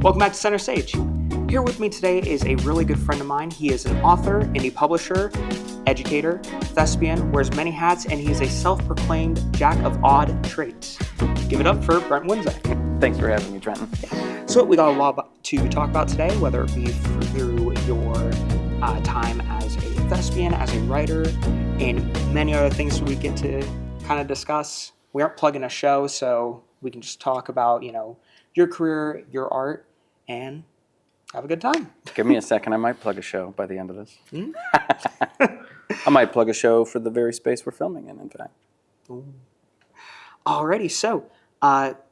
Welcome back to Center Stage. Here with me today is a really good friend of mine. He is an author, indie publisher, educator, thespian, wears many hats, and he's a self-proclaimed jack of odd trades. Give it up for Brent Winzek. Thanks for having me, Trenton. So we got a lot to talk about today, whether it be through your time as a thespian, as a writer, and many other things we get to kind of discuss. We aren't plugging a show, so we can just talk about, your career, your art, and have a good time. Give me a second. I might plug a show by the end of this. I might plug a show for the very space we're filming in fact. Ooh. Alrighty, so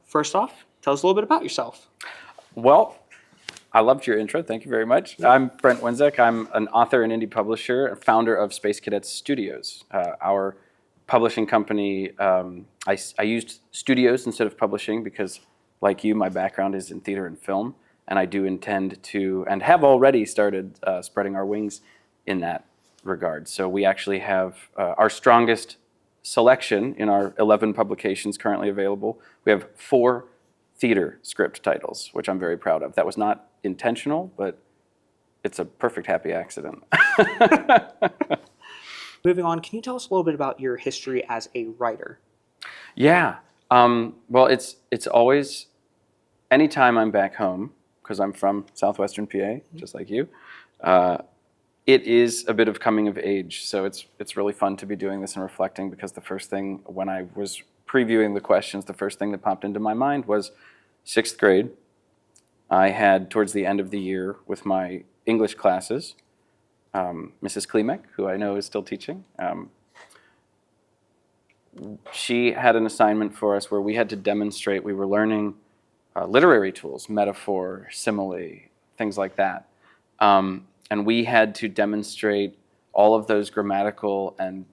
first off, tell us a little bit about yourself. Well, I loved your intro. Thank you very much. I'm Brent Winzek. I'm an author and indie publisher and founder of Space Cadets Studios. Our publishing company, I used studios instead of publishing because, like you, my background is in theater and film, and I do intend to, and have already started spreading our wings in that regard. So we actually have our strongest selection in our 11 publications currently available. We have 4 theater script titles, which I'm very proud of. That was not intentional, but it's a perfect happy accident. Moving on, can you tell us a little bit about your history as a writer? Yeah. Well, it's always, anytime I'm back home, because I'm from southwestern PA, just like you, it is a bit of coming of age. So it's really fun to be doing this and reflecting, because the first thing, when I was previewing the questions, the first thing that popped into my mind was 6th grade. I had, towards the end of the year with my English classes, Mrs. Klimek, who I know is still teaching, she had an assignment for us where we had to demonstrate, we were learning literary tools, metaphor, simile, things like that. And we had to demonstrate all of those grammatical and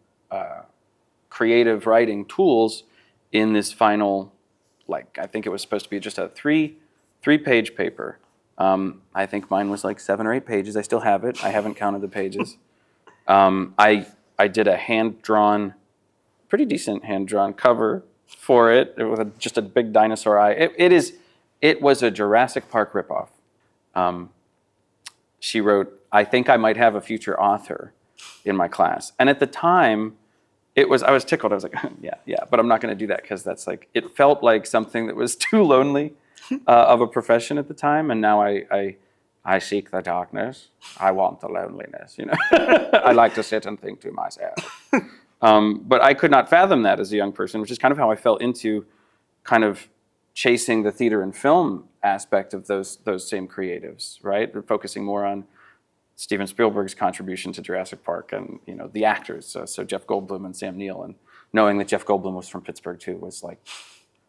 creative writing tools in this final, I think it was supposed to be just a three-page paper. I think mine was like 7 or 8 pages. I still have it. I haven't counted the pages. I did a hand-drawn, pretty decent hand-drawn cover for it with just a big dinosaur eye. It was a Jurassic Park ripoff. She wrote, "I think I might have a future author," in my class. And at the time, I was tickled. I was like, yeah, but I'm not going to do that, because it felt like something that was too lonely of a profession at the time. And now I seek the darkness. I want the loneliness, I like to sit and think to myself. But I could not fathom that as a young person, which is kind of how I fell into kind of chasing the theater and film aspect of those same creatives, right? They're focusing more on Steven Spielberg's contribution to Jurassic Park and, the actors, so Jeff Goldblum and Sam Neill, and knowing that Jeff Goldblum was from Pittsburgh too was like,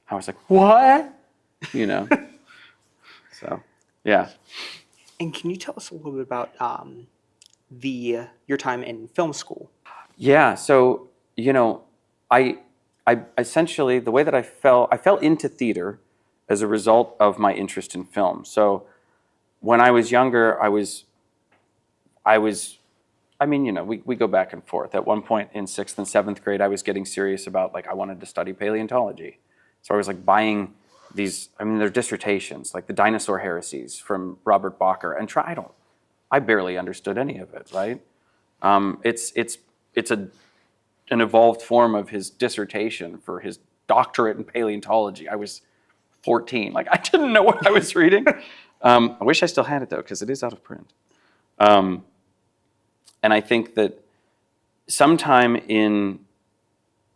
I was like, what? So, yeah. And can you tell us a little bit about your time in film school? Yeah, so, I essentially, the way that I fell into theater as a result of my interest in film. So when I was younger, we go back and forth. At one point in 6th and 7th grade, I was getting serious about, I wanted to study paleontology. So I was buying these, they're dissertations, like the dinosaur heresies from Robert Bacher, and I barely understood any of it, right? It's an evolved form of his dissertation for his doctorate in paleontology. I was 14, I didn't know what I was reading. I wish I still had it though, because it is out of print. And I think that sometime in,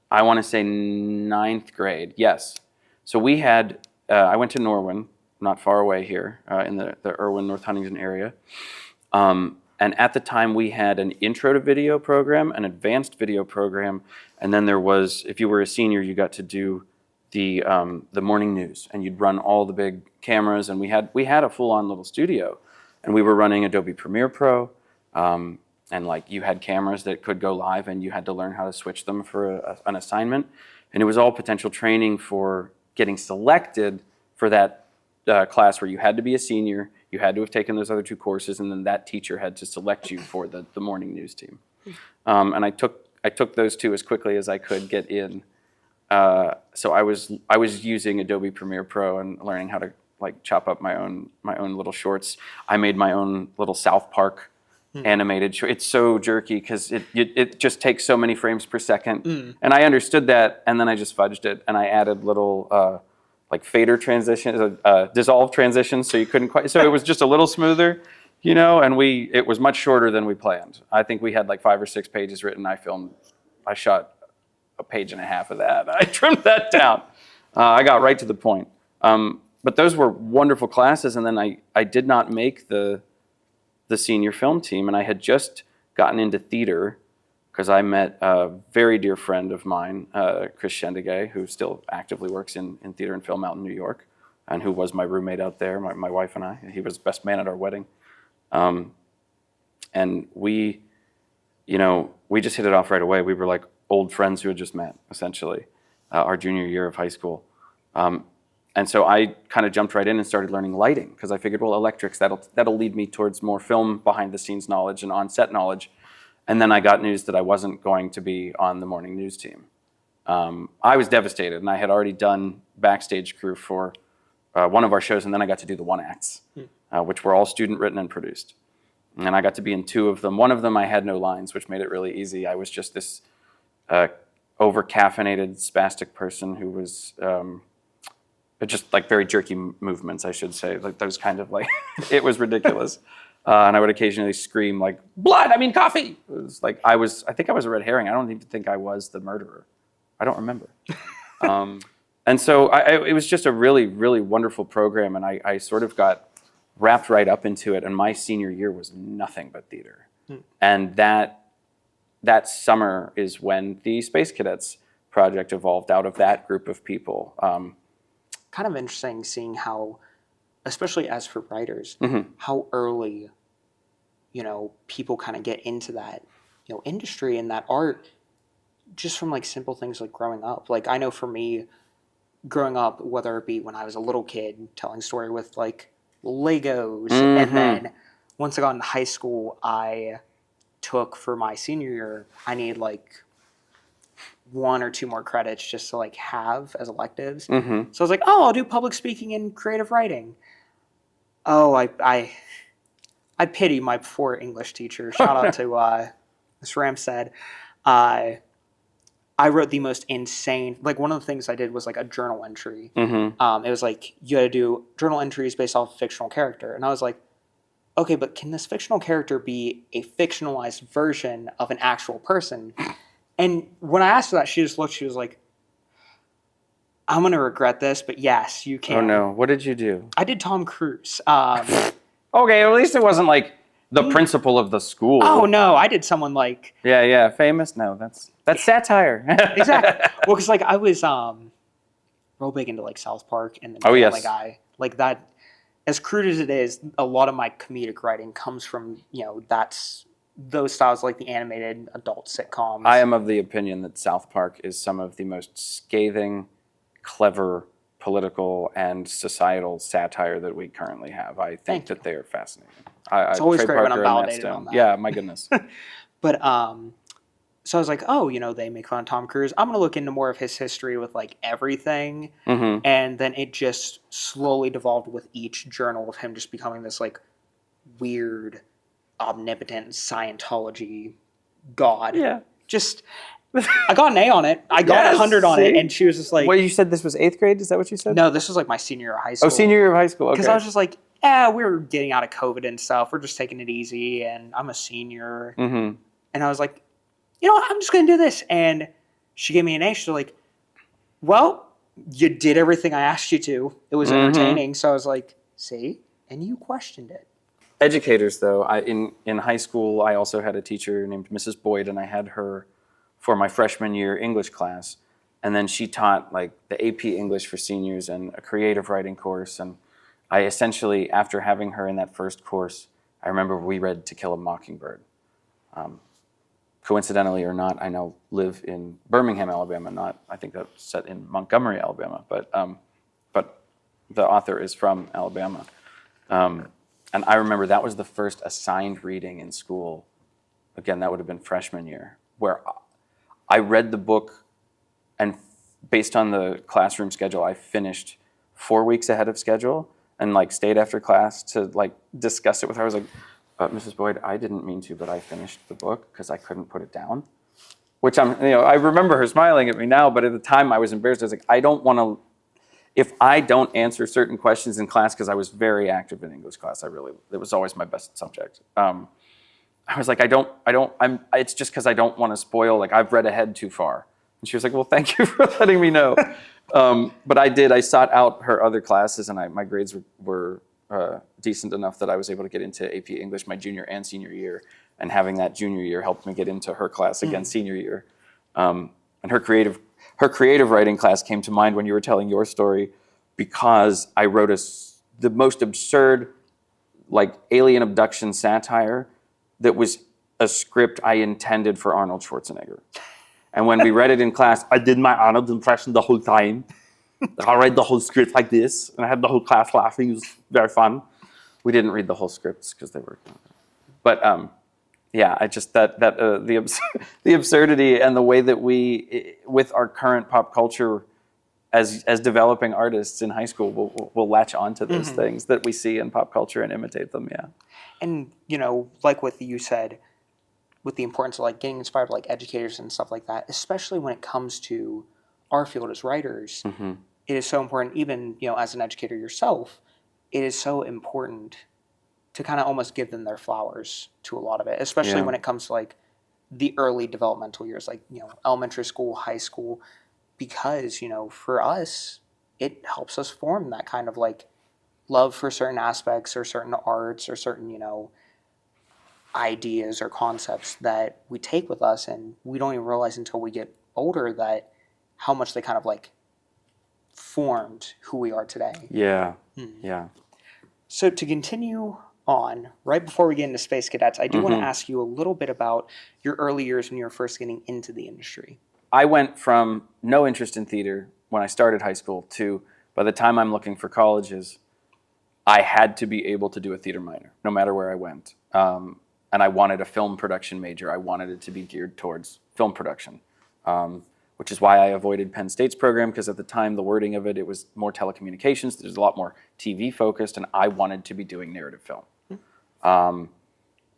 I want to say 9th grade, yes. So we had, I went to Norwin, not far away here, in the Irwin, North Huntington area. And at the time we had an intro to video program, an advanced video program, and then there was, if you were a senior, you got to do the morning news, and you'd run all the big cameras, and we had a full-on little studio, and we were running Adobe Premiere Pro, and you had cameras that could go live, and you had to learn how to switch them for an assignment, and it was all potential training for getting selected for that class where you had to be a senior, you had to have taken those other 2 courses, and then that teacher had to select you for the morning news team. And I took those 2 as quickly as I could get in. So I was using Adobe Premiere Pro and learning how to like chop up my own little shorts. I made my own little South Park animated short. It's so jerky because it just takes so many frames per second. And I understood that, and then I just fudged it, and I added little like fader transitions, dissolve transitions, so you couldn't quite. So it was just a little smoother, you know. And it was much shorter than we planned. I think we had like 5 or 6 pages written. I shot a page and a half of that. I trimmed that down. I got right to the point. But those were wonderful classes, and then I did not make the senior film team, and I had just gotten into theater because I met a very dear friend of mine, Chris Shendigay, who still actively works in theater and film out in New York, and who was my roommate out there, my wife and I. He was best man at our wedding. And we just hit it off right away. We were like old friends who had just met, essentially, our junior year of high school. And so I kind of jumped right in and started learning lighting because I figured, well, electrics, that'll lead me towards more film behind-the-scenes knowledge and on-set knowledge. And then I got news that I wasn't going to be on the morning news team. I was devastated, and I had already done backstage crew for one of our shows, and then I got to do the one-acts, which were all student-written and produced. And I got to be in 2 of them. One of them I had no lines, which made it really easy. I was just this over-caffeinated, spastic person who was just like very jerky movements, I should say. Like those kind of like, it was ridiculous. And I would occasionally scream like, blood, I mean coffee. It was like, I think I was a red herring. I don't even think I was the murderer. I don't remember. And so it was just a really, really wonderful program. And I sort of got wrapped right up into it. And my senior year was nothing but theater. And that summer is when the Space Cadets project evolved out of that group of people. Kind of interesting seeing how, especially as for writers, how early, people kind of get into that, industry and that art just from like simple things like growing up. Like I know for me, growing up, whether it be when I was a little kid telling story with like Legos, and then once I got into high school, I took for my senior year, I need like 1 or 2 more credits just to like have as electives. So I was like, oh, I'll do public speaking and creative writing. Oh, I pity my poor English teacher. Shout out to Miss Ramstead. I wrote the most insane, like one of the things I did was like a journal entry. It was like, you had to do journal entries based off a fictional character. And I was like, okay, but can this fictional character be a fictionalized version of an actual person? And when I asked her that, she just looked, she was like, I'm going to regret this, but yes, you can. Oh no, what did you do? I did Tom Cruise. Okay, at least it wasn't like the principal of the school. Oh no, I did someone like... Yeah, famous? No, that's satire. Exactly. Well, because like I was real big into like South Park and the Family Guy. Like that, as crude as it is, a lot of my comedic writing comes from, those styles like the animated adult sitcoms. I am of the opinion that South Park is some of the most scathing, clever, political, and societal satire that we currently have. I think that they are fascinating. It's always Trey great Parker when I'm validated on that. Yeah, my goodness. But so I was like, oh, they make fun of Tom Cruise. I'm going to look into more of his history with like everything. And then it just slowly devolved with each journal of him just becoming this like weird, omnipotent Scientology god. Yeah. Just, I got an A on it. I got 100 on it. And she was just like... Well, you said this was 8th grade? Is that what you said? No, this was like my senior year of high school. Oh, senior year of high school. Okay. Because I was just like, we're getting out of COVID and stuff. We're just taking it easy. And I'm a senior. And I was like, I'm just going to do this. And she gave me an A. She's like, well, you did everything I asked you to. It was entertaining. So I was like, see? And you questioned it. Educators, though, in high school, I also had a teacher named Mrs. Boyd, and I had her for my freshman year English class. And then she taught like the AP English for seniors and a creative writing course. And I essentially, after having her in that first course, I remember we read To Kill a Mockingbird. Coincidentally or not, I now live in Birmingham, Alabama. I think that's set in Montgomery, Alabama, but the author is from Alabama. And I remember that was the first assigned reading in school. Again, that would have been freshman year, where I read the book, and based on the classroom schedule, I finished 4 weeks ahead of schedule, and like stayed after class to like discuss it with her. I was like, Mrs. Boyd, I didn't mean to, but I finished the book because I couldn't put it down. Which I remember her smiling at me now, but at the time I was embarrassed. I was like, I don't want to, if I don't answer certain questions in class, because I was very active in English class, it was always my best subject. I was like, it's just because I don't want to spoil, like I've read ahead too far. And she was like, well, thank you for letting me know. But I sought out her other classes, and my grades were decent enough that I was able to get into AP English my junior and senior year. And having that junior year helped me get into her class again senior year. And her creative writing class came to mind when you were telling your story, because I wrote the most absurd, like alien abduction satire that was a script I intended for Arnold Schwarzenegger. And when we read it in class, I did my Arnold impression the whole time. I read the whole script like this, and I had the whole class laughing. It was very fun. We didn't read the whole scripts because they were, but yeah, I just the absurdity and the way that we, with our current pop culture, as developing artists in high school, we'll latch onto those things that we see in pop culture and imitate them. Yeah, and like what you said, with the importance of like getting inspired by like educators and stuff like that, especially when it comes to our field as writers, it is so important. Even as an educator yourself, it is so important to kind of almost give them their flowers to a lot of it, especially when it comes to like the early developmental years, like elementary school, high school, because for us, it helps us form that kind of like love for certain aspects or certain arts or certain ideas or concepts that we take with us, and we don't even realize until we get older that how much they kind of like formed who we are today. Yeah. So to continue on, right before we get into Space Cadets, I do want to ask you a little bit about your early years when you were first getting into the industry. I went from no interest in theater when I started high school to, by the time I'm looking for colleges, I had to be able to do a theater minor, no matter where I went. And I wanted a film production major. I wanted it to be geared towards film production, which is why I avoided Penn State's program, because at the time, the wording of it was more telecommunications. There's a lot more TV focused, and I wanted to be doing narrative film.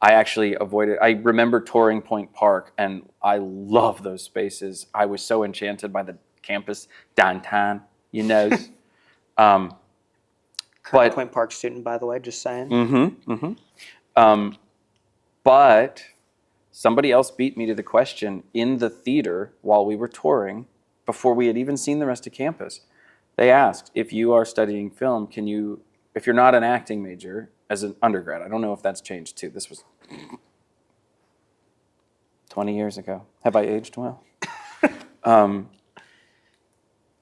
I actually avoided, I remember touring Point Park, and I love those spaces. I was so enchanted by the campus downtown, Current Point Park student, by the way, just saying. But somebody else beat me to the question in the theater while we were touring, before we had even seen the rest of campus. They asked, if you are studying film, if you're not an acting major as an undergrad, I don't know if that's changed too. This was 20 years ago. Have I aged well?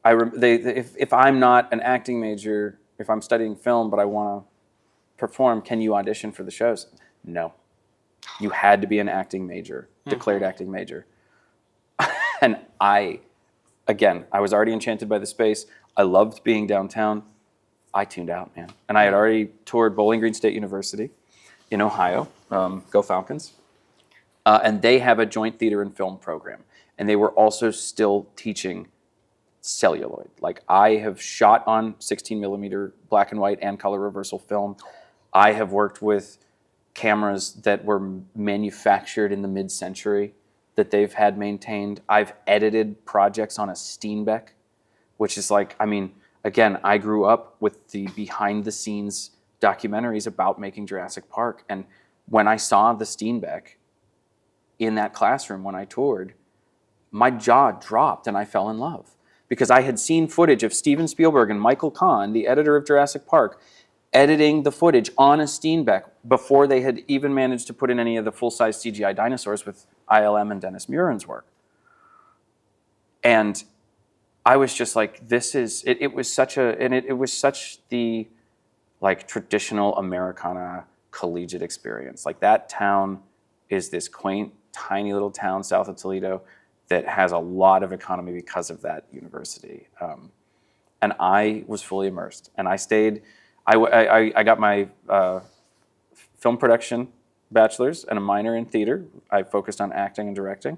If I'm not an acting major, if I'm studying film but I want to perform, can you audition for the shows? No. You had to be an acting major, declared acting major. And I was already enchanted by the space. I loved being downtown. I tuned out, man. And I had already toured Bowling Green State University in Ohio, go Falcons. And they have a joint theater and film program. And they were also still teaching celluloid. Like, I have shot on 16 millimeter black and white and color reversal film. I have worked with cameras that were manufactured in the mid-century that they've had maintained. I've edited projects on a Steenbeck, which is like, again, I grew up with the behind-the-scenes documentaries about making Jurassic Park. And when I saw the Steenbeck in that classroom when I toured, my jaw dropped and I fell in love. Because I had seen footage of Steven Spielberg and Michael Kahn, the editor of Jurassic Park, editing the footage on a Steenbeck before they had even managed to put in any of the full-size CGI dinosaurs with ILM and Dennis Muren's work. And I was just like, it was such the like traditional Americana collegiate experience. Like, that town is this quaint, tiny little town south of Toledo that has a lot of economy because of that university. And I was fully immersed. And I stayed, I got my film production bachelor's and a minor in theater. I focused on acting and directing.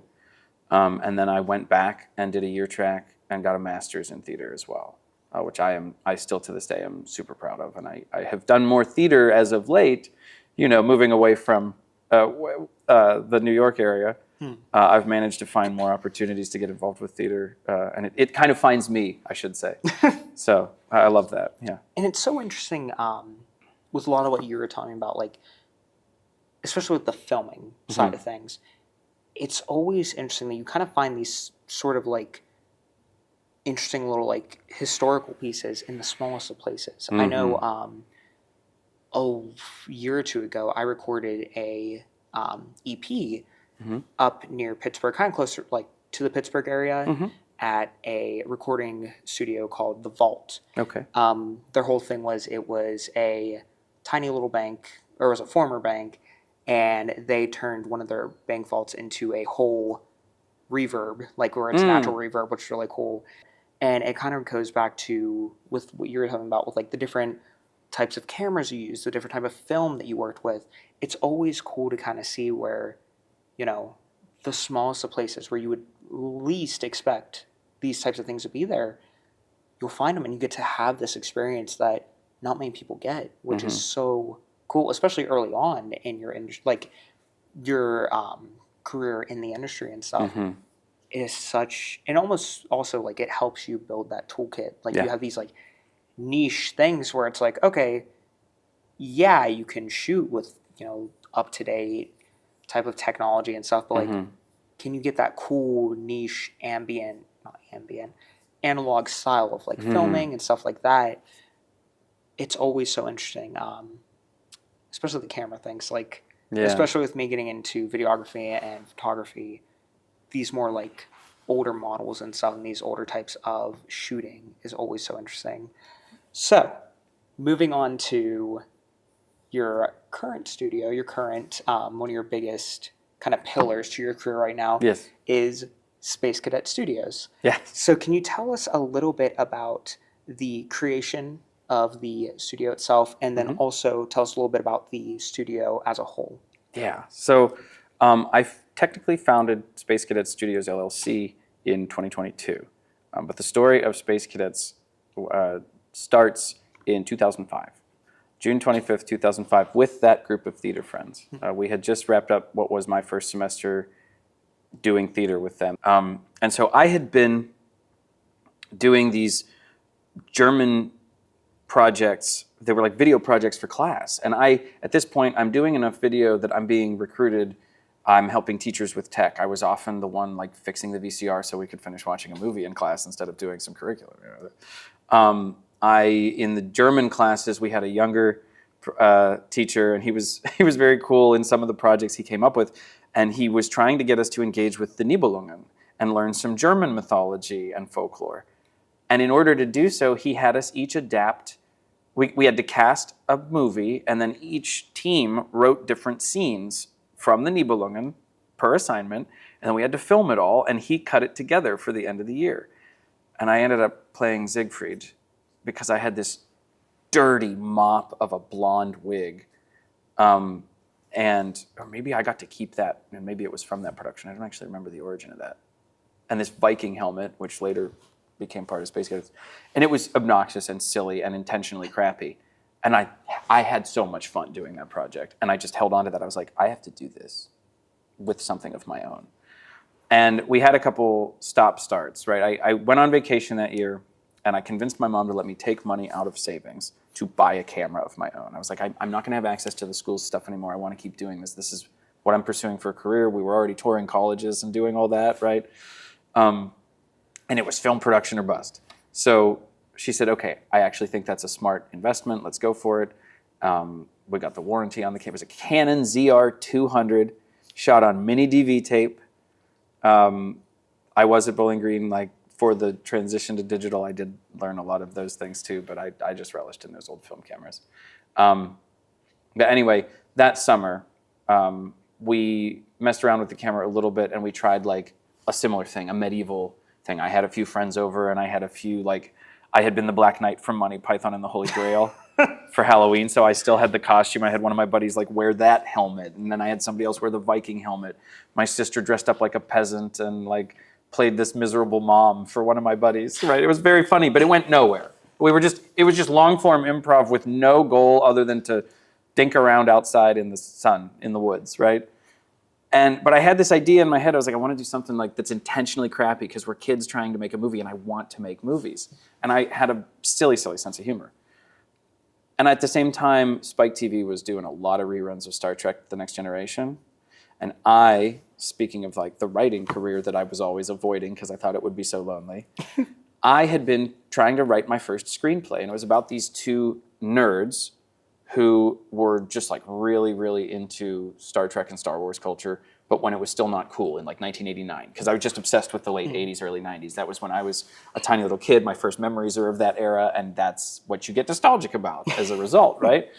And then I went back and did a year track and got a master's in theater as well. which I still to this day am super proud of. And I have done more theater as of late, moving away from the New York area. I've managed to find more opportunities to get involved with theater, and it kind of finds me, I should say. So I love that, yeah. And it's so interesting with a lot of what you were talking about, like, especially with the filming side of things. It's always interesting that you kind of find these sort of like interesting little like historical pieces in the smallest of places. I know a year or two ago, I recorded a EP up near Pittsburgh, kind of closer like to the Pittsburgh area, at a recording studio called The Vault. Okay. Their whole thing was it was a tiny little bank, or it was a former bank, and they turned one of their bank vaults into a whole reverb, like where it's natural reverb, which is really cool. And it kind of goes back to with what you were talking about with like the different types of cameras you use, the different type of film that you worked with. It's always cool to kind of see where, the smallest of places where you would least expect these types of things to be there, you'll find them and you get to have this experience that not many people get, which is so cool, especially early on in your like your career in the industry and stuff. It is such, and almost also like it helps you build that toolkit. Like you have these like niche things where it's like, okay, yeah, you can shoot with up to date type of technology and stuff, but like, can you get that cool niche analog style of like filming and stuff like that? It's always so interesting, especially the camera things. Like, especially with me getting into videography and photography, these more like older models and stuff, and these older types of shooting is always so interesting. So, moving on to your current studio, one of your biggest kind of pillars to your career right now is Space Cadet Studios. Yes. So can you tell us a little bit about the creation of the studio itself, and then also tell us a little bit about the studio as a whole? Yeah. So I technically founded Space Cadets Studios LLC in 2022, but the story of Space Cadets starts in 2005. June 25th, 2005, with that group of theater friends. We had just wrapped up what was my first semester doing theater with them. And so I had been doing these German projects. They were like video projects for class. And at this point, I'm doing enough video that I'm being recruited. I'm helping teachers with tech. I was often the one like fixing the VCR so we could finish watching a movie in class instead of doing some curriculum. In the German classes, we had a younger teacher, and he was very cool in some of the projects he came up with, and he was trying to get us to engage with the Nibelungen and learn some German mythology and folklore. And in order to do so, he had us each adapt. We had to cast a movie, and then each team wrote different scenes from the Nibelungen per assignment, and then we had to film it all, and he cut it together for the end of the year. And I ended up playing Siegfried, because I had this dirty mop of a blonde wig. Or maybe I got to keep that, and maybe it was from that production. I don't actually remember the origin of that. And this Viking helmet, which later became part of Space Cadets. And it was obnoxious and silly and intentionally crappy. And I had so much fun doing that project. And I just held on to that. I was like, I have to do this with something of my own. And we had a couple stop-starts, right? I went on vacation that year, and I convinced my mom to let me take money out of savings to buy a camera of my own. I was like, I'm not going to have access to the school's stuff anymore. I want to keep doing this. This is what I'm pursuing for a career. We were already touring colleges and doing all that, right? And it was film production or bust. So she said, okay, I actually think that's a smart investment. Let's go for it. We got the warranty on the camera. It was a Canon ZR200 shot on mini DV tape. I was at Bowling Green, like, for the transition to digital. I did learn a lot of those things too, but I just relished in those old film cameras. But anyway, that summer, we messed around with the camera a little bit, and we tried like a similar thing, a medieval thing. I had a few friends over, and I had a few, like, I had been the Black Knight from Monty Python and the Holy Grail for Halloween, so I still had the costume. I had one of my buddies like wear that helmet, and then I had somebody else wear the Viking helmet. My sister dressed up like a peasant and like played this miserable mom for one of my buddies, right? It was very funny, but it went nowhere. It was just long form improv with no goal other than to dink around outside in the sun, in the woods, right? But I had this idea in my head. I was like, I want to do something like that's intentionally crappy because we're kids trying to make a movie and I want to make movies. And I had a silly sense of humor. And at the same time, Spike TV was doing a lot of reruns of Star Trek: The Next Generation. And I, speaking of like the writing career that I was always avoiding because I thought it would be so lonely, I had been trying to write my first screenplay. And it was about these two nerds who were just like really, really into Star Trek and Star Wars culture, but when it was still not cool in like 1989, because I was just obsessed with the late 80s, early 90s. That was when I was a tiny little kid. My first memories are of that era, and that's what you get nostalgic about as a result, right?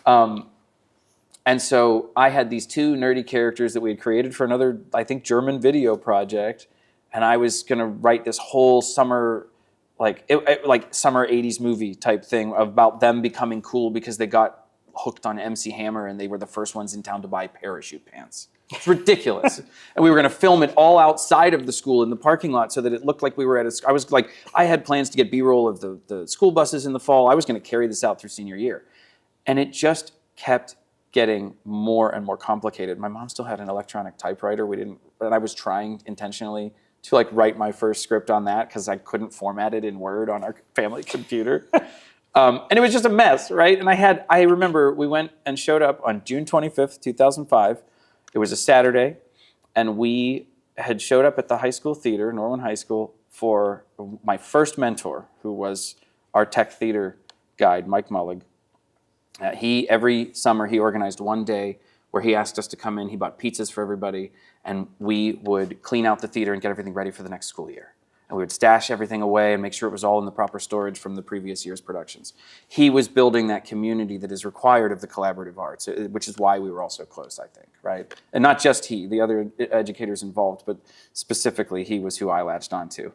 And so I had these two nerdy characters that we had created for another, I think, German video project, and I was going to write this whole summer like summer 80s movie type thing about them becoming cool because they got hooked on MC Hammer and they were the first ones in town to buy parachute pants. It's ridiculous. And we were going to film it all outside of the school in the parking lot so that it looked like we were at I had plans to get B-roll of the school buses in the fall. I was going to carry this out through senior year. And it just kept getting more and more complicated. My mom still had an electronic typewriter. And I was trying intentionally to like write my first script on that because I couldn't format it in Word on our family computer. And it was just a mess, right? And I remember we went and showed up on June 25th, 2005. It was a Saturday, and we had showed up at the high school theater, Norwin High School, for my first mentor, who was our tech theater guide, Mike Mullig. Every summer, he organized one day where he asked us to come in. He bought pizzas for everybody, and we would clean out the theater and get everything ready for the next school year. And we would stash everything away and make sure it was all in the proper storage from the previous year's productions. He was building that community that is required of the collaborative arts, which is why we were all so close, I think, right? And not just he, the other educators involved, but specifically he was who I latched onto.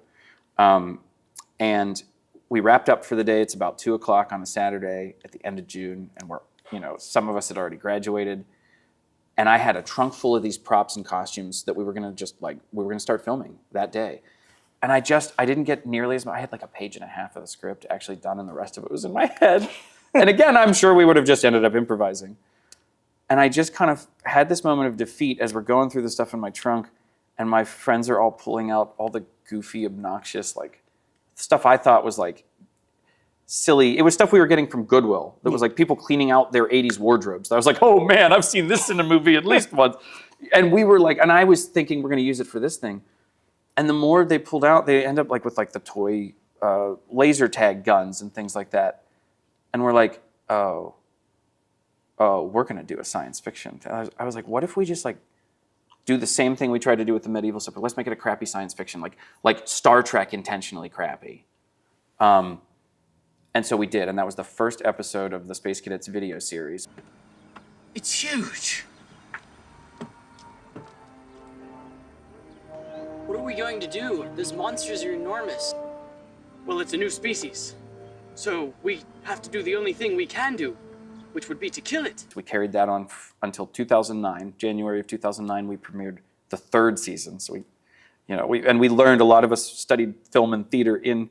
And we wrapped up for the day. It's about 2 o'clock on a Saturday at the end of June, and some of us had already graduated. And I had a trunk full of these props and costumes that we were going to start filming that day. And I didn't get nearly as much. I had like a page and a half of the script actually done, and the rest of it was in my head. And again, I'm sure we would have just ended up improvising. And I just kind of had this moment of defeat as we're going through the stuff in my trunk, and my friends are all pulling out all the goofy, obnoxious, like stuff I thought was like silly. It was stuff we were getting from Goodwill. That was like people cleaning out their 80s wardrobes. I was like, oh man, I've seen this in a movie at least once. And we were like, and I was thinking we're going to use it for this thing. And the more they pulled out, they end up like with like the toy laser tag guns and things like that. And we're like, oh, we're going to do a science fiction. I was like, what if we just like do the same thing we tried to do with the medieval stuff, but let's make it a crappy science fiction, like Star Trek intentionally crappy. And so we did, and that was the first episode of the Space Cadets video series. It's huge. What are we going to do? Those monsters are enormous. Well, it's a new species. So we have to do the only thing we can do, which would be to kill it. We carried that on until 2009. January of 2009, we premiered the third season. So we learned, a lot of us studied film and theater in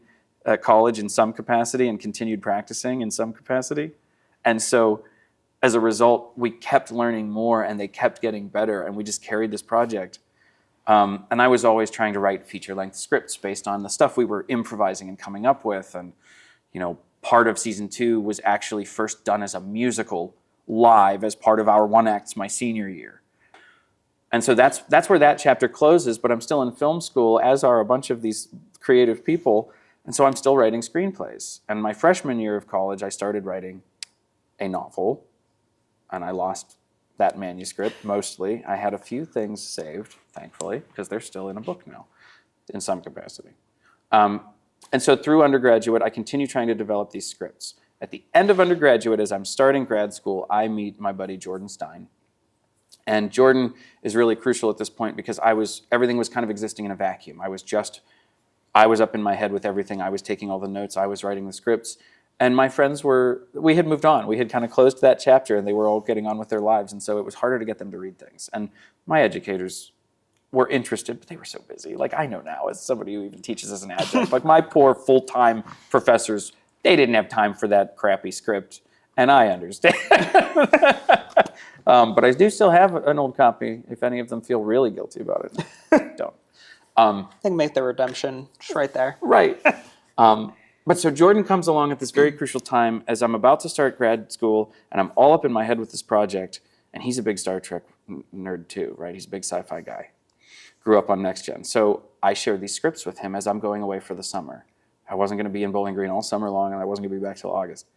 college in some capacity and continued practicing in some capacity. And so as a result, we kept learning more and they kept getting better, and we just carried this project. And I was always trying to write feature-length scripts based on the stuff we were improvising and coming up with. And, part of season 2 was actually first done as a musical live as part of our one acts my senior year. And so that's where that chapter closes, but I'm still in film school, as are a bunch of these creative people. And so I'm still writing screenplays. And my freshman year of college, I started writing a novel, and I lost that manuscript mostly. I had a few things saved, thankfully, because they're still in a book now, in some capacity. And so through undergraduate, I continue trying to develop these scripts. At the end of undergraduate, as I'm starting grad school, I meet my buddy Jordan Stein. And Jordan is really crucial at this point because everything was kind of existing in a vacuum. I was up in my head with everything. I was taking all the notes. I was writing the scripts. And my friends we had moved on. We had kind of closed that chapter, and they were all getting on with their lives. And so it was harder to get them to read things. And my educators were interested, but they were so busy. Like, I know now, as somebody who even teaches as an adjunct, like my poor full-time professors they didn't have time for that crappy script, and I understand. But I do still have an old copy if any of them feel really guilty about it. Don't. I think make the redemption just right there. Right. But so Jordan comes along at this very crucial time as I'm about to start grad school, and I'm all up in my head with this project, and he's a big Star Trek nerd too, right? He's a big sci-fi guy. Grew up on Next Gen. So I shared these scripts with him as I'm going away for the summer. I wasn't going to be in Bowling Green all summer long, and I wasn't going to be back till August.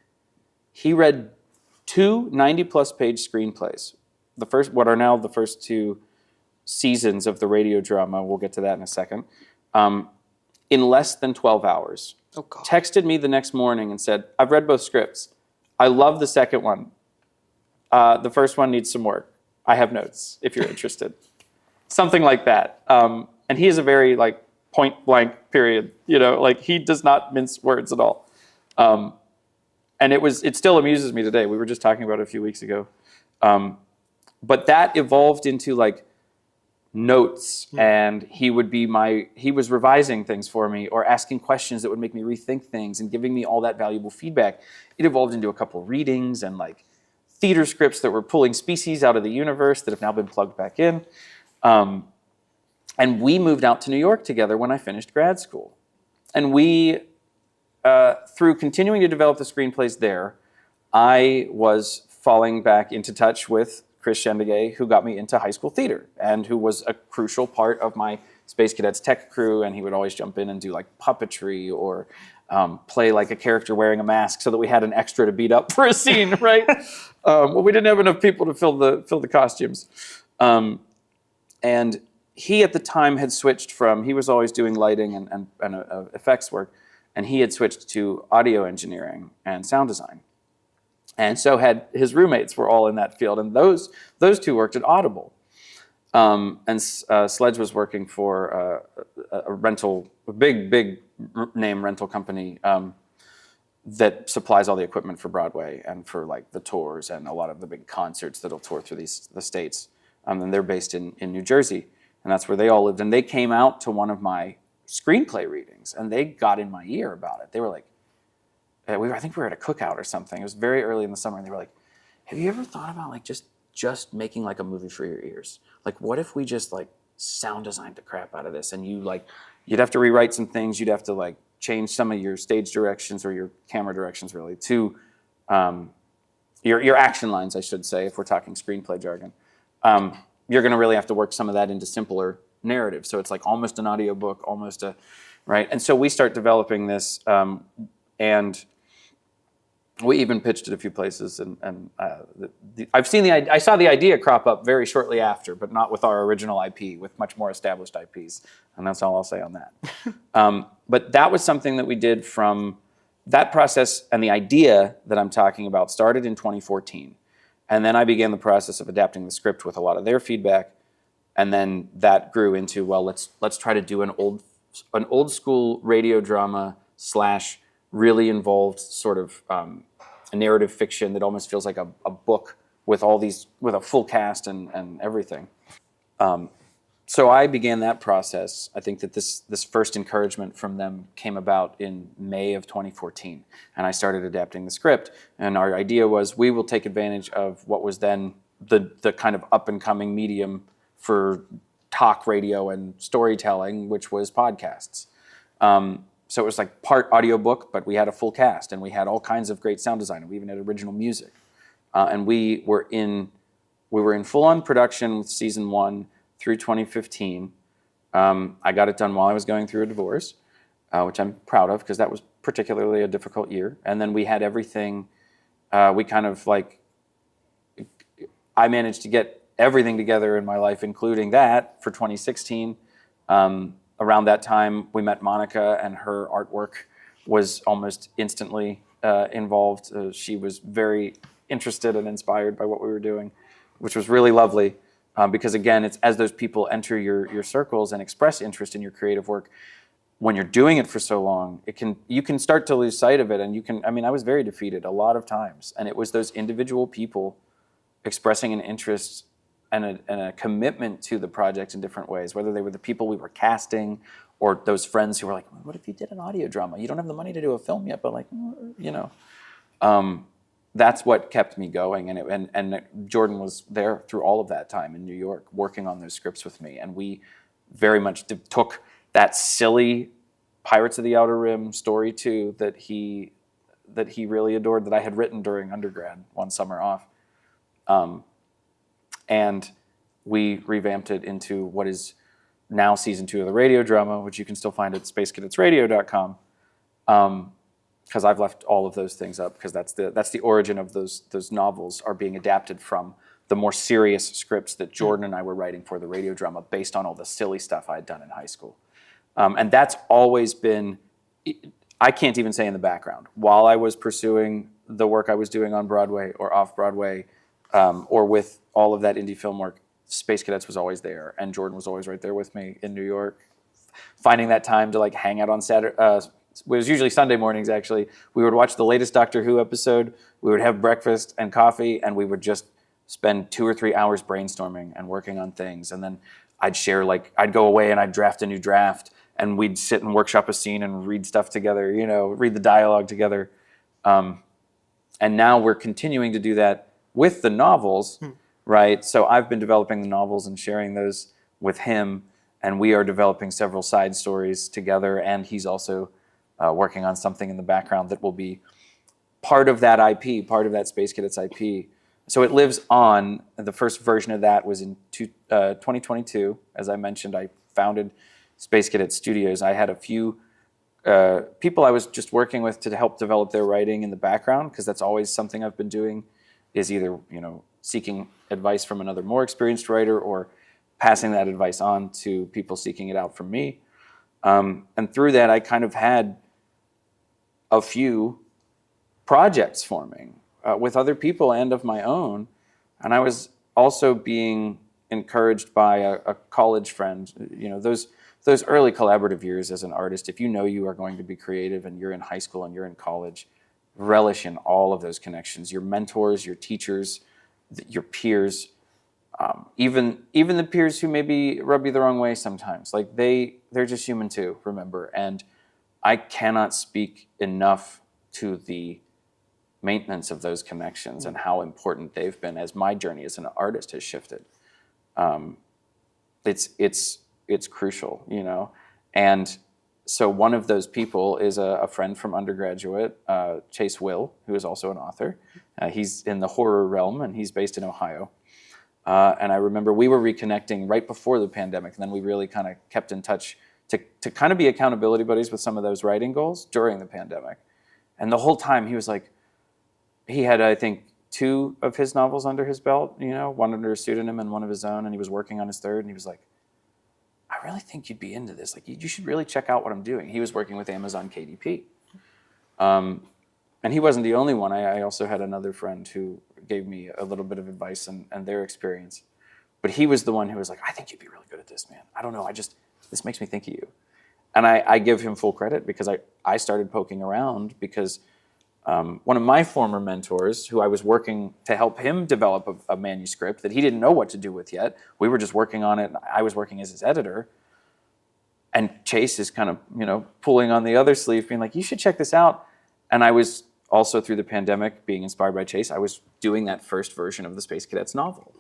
He read 2 90-plus page screenplays. What are now the first 2 seasons of the radio drama, we'll get to that in a second, in less than 12 hours. Oh, God. Texted me the next morning and said, I've read both scripts. I love the second one. The first one needs some work. I have notes if you're interested. Something like that. And he is a very like point blank period, like he does not mince words at all. And it still amuses me today. We were just talking about it a few weeks ago. But that evolved into like notes, and he was revising things for me or asking questions that would make me rethink things and giving me all that valuable feedback. It evolved into a couple readings and like theater scripts that were pulling species out of the universe that have now been plugged back in. And we moved out to New York together when I finished grad school. And we, through continuing to develop the screenplays there, I was falling back into touch with Chris Shendigay, who got me into high school theater and who was a crucial part of my Space Cadets tech crew. And he would always jump in and do like puppetry or play like a character wearing a mask so that we had an extra to beat up for a scene, right? Well, we didn't have enough people to fill the costumes. And he at the time had switched he was always doing lighting and effects work, and he had switched to audio engineering and sound design. And so his roommates were all in that field, and those 2 worked at Audible. And Sledge was working for a big name rental company that supplies all the equipment for Broadway and for like the tours and a lot of the big concerts that'll tour through the states. And they're based in New Jersey, and that's where they all lived. And they came out to one of my screenplay readings, and they got in my ear about it. They were like, I think we were at a cookout or something. It was very early in the summer, and they were like, have you ever thought about like just making like a movie for your ears? Like, what if we just like sound designed the crap out of this, and you'd have to rewrite some things, you'd have to like change some of your stage directions or your camera directions really to your action lines, I should say, if we're talking screenplay jargon. You're going to really have to work some of that into simpler narrative. So it's like almost an audiobook, right? And so we start developing this, and we even pitched it a few places, and I saw the idea crop up very shortly after, but not with our original IP, with much more established IPs, and that's all I'll say on that. But that was something that we did from that process, and the idea that I'm talking about started in 2014, and then I began the process of adapting the script with a lot of their feedback, and then that grew into, well, let's try to do an old school radio drama / really involved sort of a narrative fiction that almost feels like a book with a full cast and everything. So I began that process. I think that this first encouragement from them came about in May of 2014, and I started adapting the script. And our idea was we will take advantage of what was then the kind of up and coming medium for talk radio and storytelling, which was podcasts. So it was like part audiobook, but we had a full cast, and we had all kinds of great sound design, and we even had original music. And we were in full-on production with season 1 through 2015. I got it done while I was going through a divorce, which I'm proud of because that was particularly a difficult year. And then we had everything. We kind of like, I managed to get everything together in my life, including that for 2016. Around that time, we met Monica, and her artwork was almost instantly involved. She was very interested and inspired by what we were doing, which was really lovely. Because again, it's as those people enter your circles and express interest in your creative work, when you're doing it for so long, you can start to lose sight of it. And I was very defeated a lot of times. And it was those individual people expressing an interest a commitment to the project in different ways, whether they were the people we were casting or those friends who were like, what if you did an audio drama? You don't have the money to do a film yet, but like, you know. That's what kept me going, and Jordan was there through all of that time in New York, working on those scripts with me, and we very much took that silly Pirates of the Outer Rim story too that he really adored, that I had written during undergrad one summer off, and we revamped it into what is now season 2 of the radio drama, which you can still find at spacecadetsradio.com. Because I've left all of those things up, because that's the origin of those novels are being adapted from the more serious scripts that Jordan and I were writing for the radio drama based on all the silly stuff I'd done in high school. And that's always been, I can't even say in the background, while I was pursuing the work I was doing on Broadway or off Broadway, or with all of that indie film work, Space Cadets was always there, and Jordan was always right there with me in New York, finding that time to like hang out on Saturday. It was usually Sunday mornings, actually. We would watch the latest Doctor Who episode, we would have breakfast and coffee, and we would just spend 2 or 3 hours brainstorming and working on things. And then I'd share, like, I'd go away and I'd draft a new draft, and we'd sit and workshop a scene and read stuff together, you know, read the dialogue together. And now we're continuing to do that with the novels, right? So I've been developing the novels and sharing those with him, and we are developing several side stories together, and he's also working on something in the background that will be part of that IP, part of that Space Cadets IP. So it lives on. The first version of that was in 2022. As I mentioned, I founded Space Cadet Studios. I had a few people I was just working with to help develop their writing in the background, because that's always something I've been doing, is either, you know, seeking advice from another more experienced writer or passing that advice on to people seeking it out from me. And through that, I kind of had a few projects forming with other people and of my own. And I was also being encouraged by a college friend. You know, those early collaborative years as an artist, if you know you are going to be creative and you're in high school and you're in college, relish in all of those connections. Your mentors, your teachers, your peers, even the peers who maybe rub you the wrong way sometimes. Like they're just human too, remember. And I cannot speak enough to the maintenance of those connections and how important they've been as my journey as an artist has shifted. It's crucial, you know. And so one of those people is a friend from undergraduate, Chase Will, who is also an author. He's in the horror realm, and he's based in Ohio. And I remember we were reconnecting right before the pandemic, and then we really kind of kept in touch to kind of be accountability buddies with some of those writing goals during the pandemic. And the whole time he was like, he had, I think, 2 of his novels under his belt, you know, one under a pseudonym and one of his own, and he was working on his 3rd, and he was like, I really think you'd be into this. Like, you should really check out what I'm doing. He was working with Amazon KDP. And he wasn't the only one. I also had another friend who gave me a little bit of advice and their experience. But he was the one who was like, I think you'd be really good at this, man. I don't know, this makes me think of you. And I give him full credit, because I started poking around because one of my former mentors, who I was working to help him develop a manuscript that he didn't know what to do with yet, we were just working on it, and I was working as his editor. And Chase is kind of, you know, pulling on the other sleeve, being like, you should check this out. And I was also, through the pandemic, being inspired by Chase, I was doing that first version of the Space Cadets novel,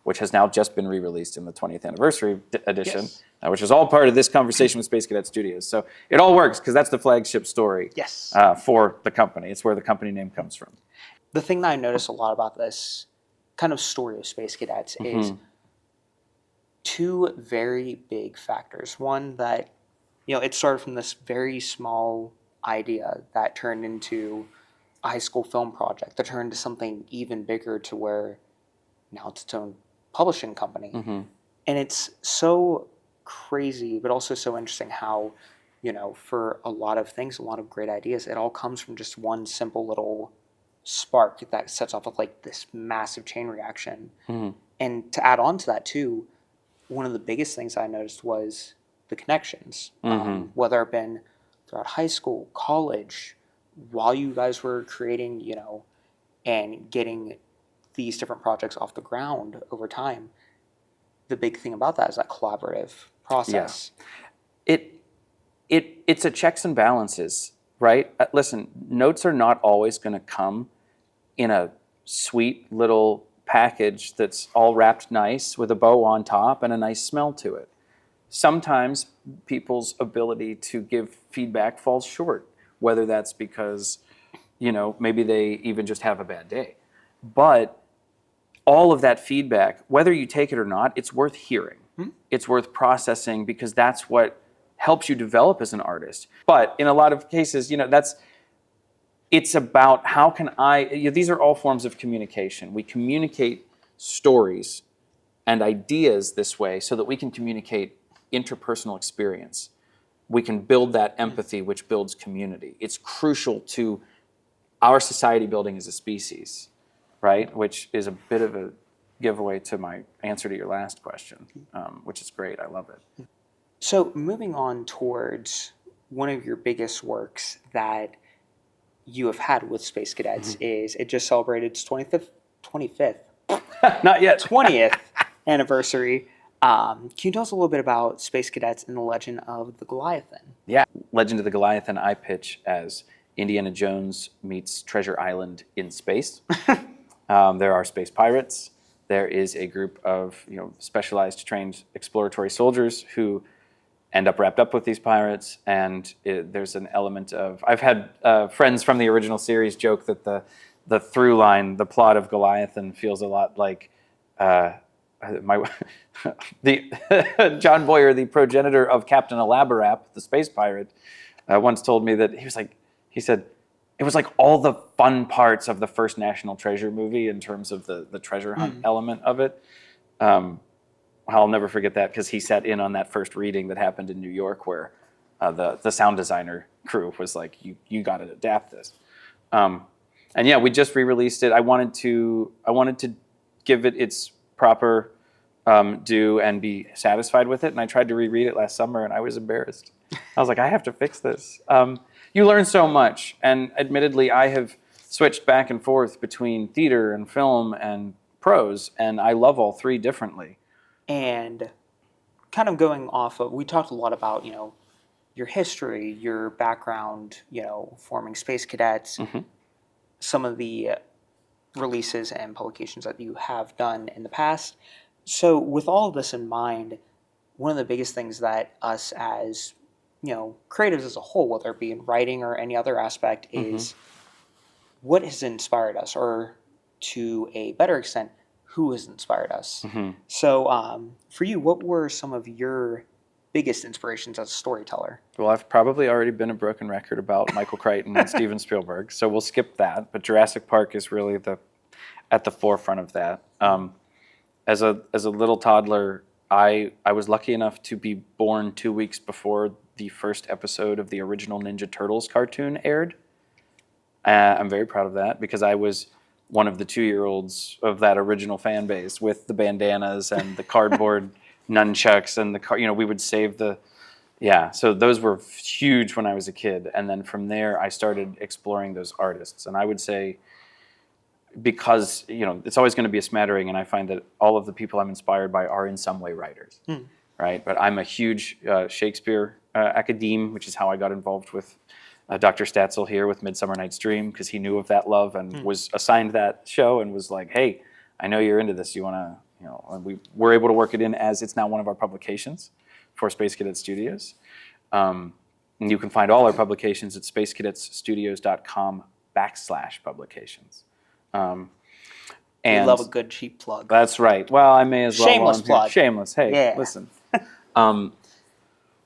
which has now just been re-released in the 20th anniversary edition, Yes. Which is all part of this conversation with Space Cadet Studios. So it all works, because that's the flagship story Yes. for the company. It's where the company name comes from. The thing that I notice a lot about this kind of story of Space Cadets is 2 very big factors. One, that, you know, it started from this very small idea that turned into a high school film project, that turned into something even bigger, to where now it's its own publishing company. And it's so crazy, but also so interesting how, you know, for a lot of things, a lot of great ideas, it all comes from just one simple little spark that sets off with like this massive chain reaction. And to add on to that too, one of the biggest things I noticed was the connections, whether it been throughout high school, college, while you guys were creating, you know, and getting these different projects off the ground over time. the big thing about that is that collaborative process. It's a checks and balances, right? Listen, notes are not always going to come in a sweet little package that's all wrapped nice with a bow on top and a nice smell to it. Sometimes people's ability to give feedback falls short, whether that's because, maybe they even just have a bad day. But all of that feedback, whether you take it or not, it's worth hearing. It's worth processing, because that's what helps you develop as an artist. But in a lot of cases, it's about how can these are all forms of communication. We communicate stories and ideas this way so that we can communicate interpersonal experience. We can build that empathy, which builds community. It's crucial to our society building as a species, right? Which is a bit of a giveaway to my answer to your last question, which is great. I love it. So moving on towards one of your biggest works that you have had with Space Cadets is it just celebrated its 25th Not yet. 20th anniversary. Can you tell us a little bit about Space Cadets and the Legend of the Goliathan? Yeah. Legend of the Goliathan I pitch as Indiana Jones meets Treasure Island in space. There are space pirates. There is a group of specialized trained exploratory soldiers who end up wrapped up with these pirates, and there's an element of... I've had friends from the original series joke that the through line, the plot of Goliathan feels a lot like the John Boyer, the progenitor of Captain Elaborap, the space pirate, once told me that he said it was like all the fun parts of the first National Treasure movie in terms of the treasure hunt element of it. I'll never forget that, because he sat in on that first reading that happened in New York, where the sound designer crew was like, "You got to adapt this." And yeah, we just re-released it. I wanted to give it its proper due and be satisfied with it. And I tried to reread it last summer, and I was embarrassed. I was like, I have to fix this. You learn so much, and admittedly, I have switched back and forth between theater and film and prose, and I love all three differently. And kind of going off of, we talked a lot about, your history, your background, forming Space Cadets, some of the releases and publications that you have done in the past. So with all of this in mind, one of the biggest things that us as, creatives as a whole, whether it be in writing or any other aspect, is what has inspired us, or to a better extent, who has inspired us. So for you, what were some of your biggest inspirations as a storyteller? Well, I've probably already been a broken record about Michael Crichton and Steven Spielberg, so we'll skip that. But Jurassic Park is really at the forefront of that. As a little toddler, I was lucky enough to be born 2 weeks before the first episode of the original Ninja Turtles cartoon aired. I'm very proud of that, because I was one of the 2-year-olds of that original fan base with the bandanas and the cardboard nunchucks and we would save so those were huge when I was a kid. And then from there, I started exploring those artists. And I would say, because, it's always going to be a smattering, and I find that all of the people I'm inspired by are in some way writers, right? But I'm a huge Shakespeare academe, which is how I got involved with Dr. Statzel here with Midsummer Night's Dream, because he knew of that love and was assigned that show and was like, hey, I know you're into this. You want to, and we were able to work it in as it's now one of our publications for Space Cadet Studios. And you can find all our publications at spacecadetsstudios.com/publications. And We love a good cheap plug. That's right. Well, I may as well. Shameless plug. Shameless. Hey, Yeah. Listen.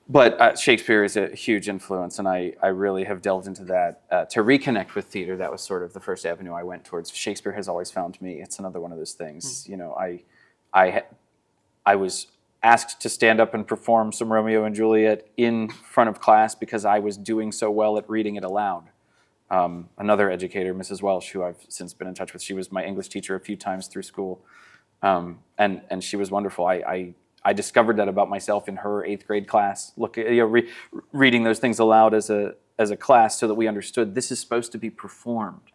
But Shakespeare is a huge influence, and I really have delved into that to reconnect with theater. That was sort of the first avenue I went towards. Shakespeare has always found me. It's another one of those things. I was asked to stand up and perform some Romeo and Juliet in front of class because I was doing so well at reading it aloud. Another educator, Mrs. Welsh, who I've since been in touch with, she was my English teacher a few times through school, and she was wonderful. I discovered that about myself in her 8th grade class. Reading those things aloud as a class, so that we understood this is supposed to be performed.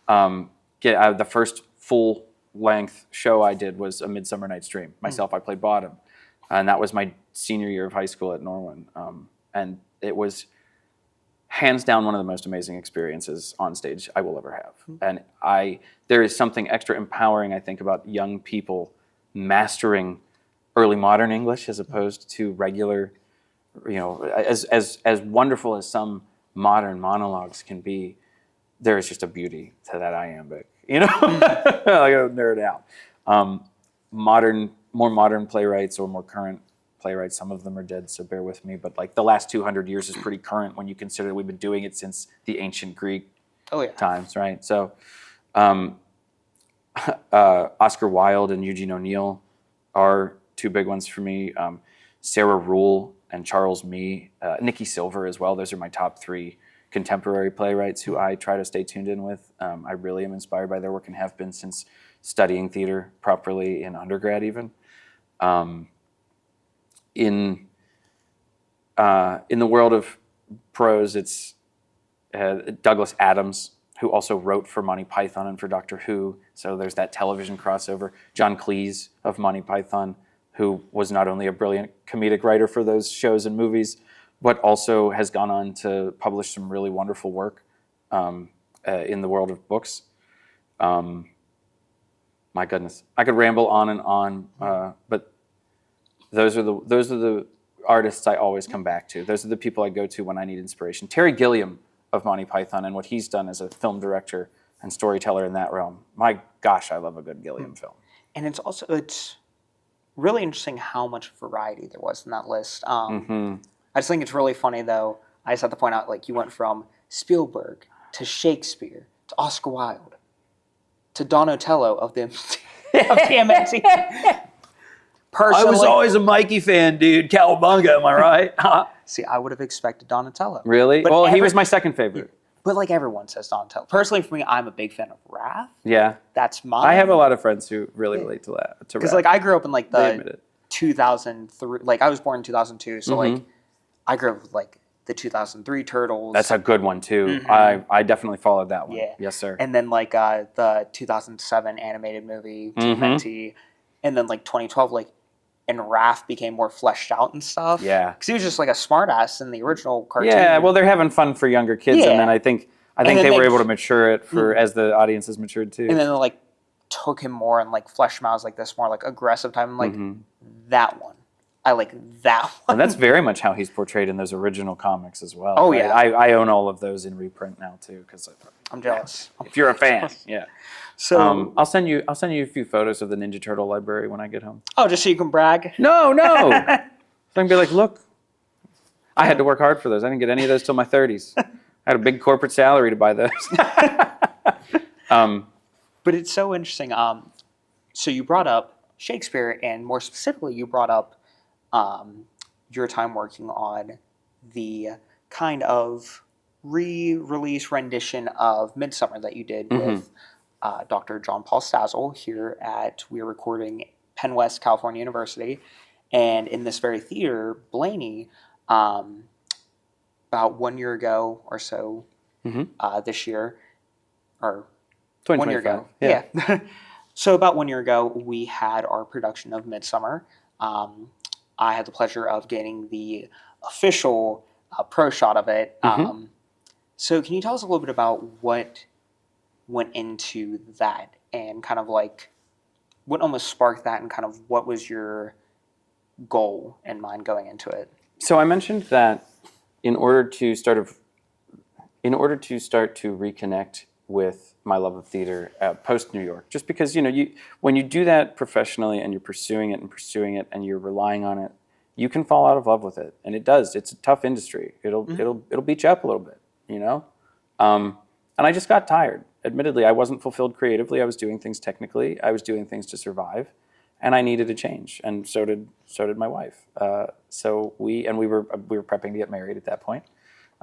The first full length show I did was A Midsummer Night's Dream. Myself, I played Bottom. And that was my senior year of high school at Norwin. And it was hands down one of the most amazing experiences on stage I will ever have. And there is something extra empowering, I think, about young people mastering early modern English as opposed to regular, as wonderful as some modern monologues can be, there is just a beauty to that iambic, like a nerd out. More modern playwrights or more current playwrights, some of them are dead, so bear with me, but like the last 200 years is pretty current when you consider we've been doing it since the ancient Greek times, right? So Oscar Wilde and Eugene O'Neill are two big ones for me. Sarah Rule and Charles Mee, Nikki Silver as well. Those are my top three contemporary playwrights who I try to stay tuned in with. I really am inspired by their work and have been since studying theater properly in undergrad even. In the world of prose, it's Douglas Adams, who also wrote for Monty Python and for Doctor Who, so there's that television crossover. John Cleese of Monty Python, who was not only a brilliant comedic writer for those shows and movies, but also has gone on to publish some really wonderful work in the world of books. My goodness, I could ramble on and on, but those are the artists I always come back to. Those are the people I go to when I need inspiration. Terry Gilliam of Monty Python and what he's done as a film director and storyteller in that realm. My gosh, I love a good Gilliam film. And it's really interesting how much variety there was in that list. I just think it's really funny, though. I just have to point out, like, you went from Spielberg to Shakespeare to Oscar Wilde to Donatello of the MNT. Personally, I was always a Mikey fan, dude. Cowabunga, am I right? See, I would have expected Donatello. Really? But Well, he was my second favorite. But like everyone says Donatello. Personally, for me, I'm a big fan of Wrath. Yeah. That's mine. I have a lot of friends who really relate to that. Because like I grew up in like They admit the it. 2003, like I was born in 2002, so like I grew up with like the 2003 Turtles. That's a good one too. I definitely followed that one. Yeah. Yes, sir. And then like the 2007 animated movie TMNT, and then like 2012 like, and Raph became more fleshed out and stuff. Yeah. Because he was just like a smartass in the original cartoon. Yeah, well, they're having fun for younger kids, Yeah. and then I think then they were they- able to mature it for as the audience has matured too. And then they like took him more and like fleshed him out as like this more like aggressive type. I'm like, that one. I like that one. And that's very much how he's portrayed in those original comics as well. Oh, right? yeah. I own all of those in reprint now too, because I'm jealous. if you're a fan, yeah. So, I'll send you a few photos of the Ninja Turtle library when I get home. oh, just so you can brag? No. So I can be like, look, I had to work hard for those. I didn't get any of those till my 30s. I had a big corporate salary to buy those. But it's so interesting. So you brought up Shakespeare, and more specifically, you brought up your time working on the kind of re-release rendition of Midsummer that you did with Dr. John Paul Stazzle here at, we're recording Penn West, California University. And in this very theater, Blaney, about 1 year ago or so, this year, or 1 year ago. 2025. Yeah. So about 1 year ago, we had our production of Midsummer. I had the pleasure of getting the official pro shot of it. So can you tell us a little bit about what went into that and kind of like what almost sparked that and kind of what was your goal in mind going into it? So I mentioned that in order to start to reconnect with my love of theater post New York, just because when you do that professionally and you're pursuing it and you're relying on it, you can fall out of love with it, and it does. It's a tough industry. It'll beat you up a little bit, And I just got tired. Admittedly, I wasn't fulfilled creatively. I was doing things technically. I was doing things to survive, and I needed a change. And so did my wife. So we were prepping to get married at that point.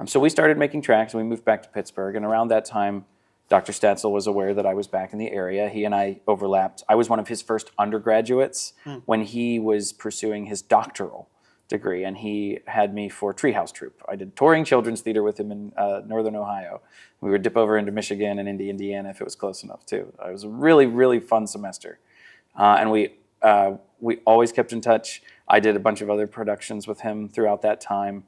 So we started making tracks, and we moved back to Pittsburgh. And around that time, Dr. Statzel was aware that I was back in the area. He and I overlapped. I was one of his first undergraduates when he was pursuing his doctoral. degree, and he had me for Treehouse Troupe. I did touring children's theater with him in Northern Ohio. We would dip over into Michigan and into Indiana if it was close enough too. It was a really, really fun semester, and we always kept in touch. I did a bunch of other productions with him throughout that time.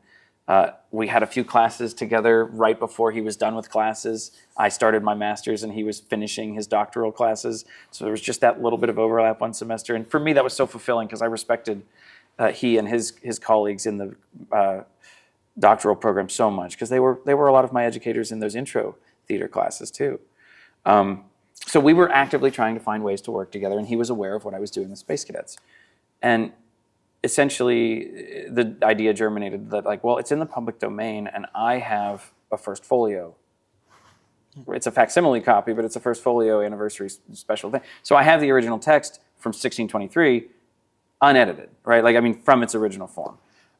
We had a few classes together right before he was done with classes. I started my master's and he was finishing his doctoral classes. So there was just that little bit of overlap one semester. And for me, that was so fulfilling because I respected he and his colleagues in the doctoral program so much because they were a lot of my educators in those intro theater classes too. So we were actively trying to find ways to work together, and he was aware of what I was doing with Space Cadets. And essentially, the idea germinated that, like, well, it's in the public domain, and I have a first folio. It's a facsimile copy, but it's a first folio anniversary special thing. So I have the original text from 1623 unedited, right? Like, I mean, from its original form.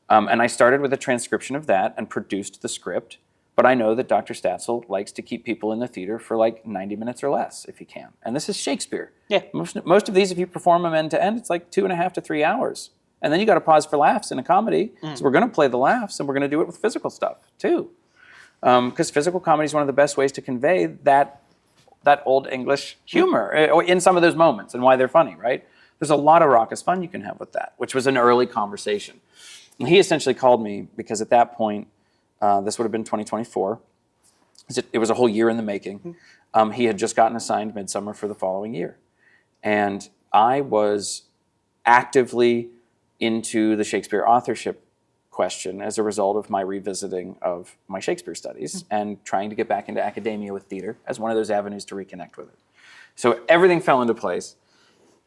And I started with a transcription of that and produced the script. But I know that Dr. Statzel likes to keep people in the theater for like 90 minutes or less if he can. And this is Shakespeare. Yeah. Most of these, if you perform them end to end, it's like 2.5 to 3 hours. And then you got to pause for laughs in a comedy. So we're going to play the laughs, and we're going to do it with physical stuff too. Because physical comedy is one of the best ways to convey that old English humor in some of those moments and why they're funny, right? There's a lot of raucous fun you can have with that, which was an early conversation. And he essentially called me because at that point, this would have been 2024. It was a whole year in the making. He had just gotten assigned Midsummer for the following year. And I was actively into the Shakespeare authorship question as a result of my revisiting of my Shakespeare studies and trying to get back into academia with theater as one of those avenues to reconnect with it. So everything fell into place.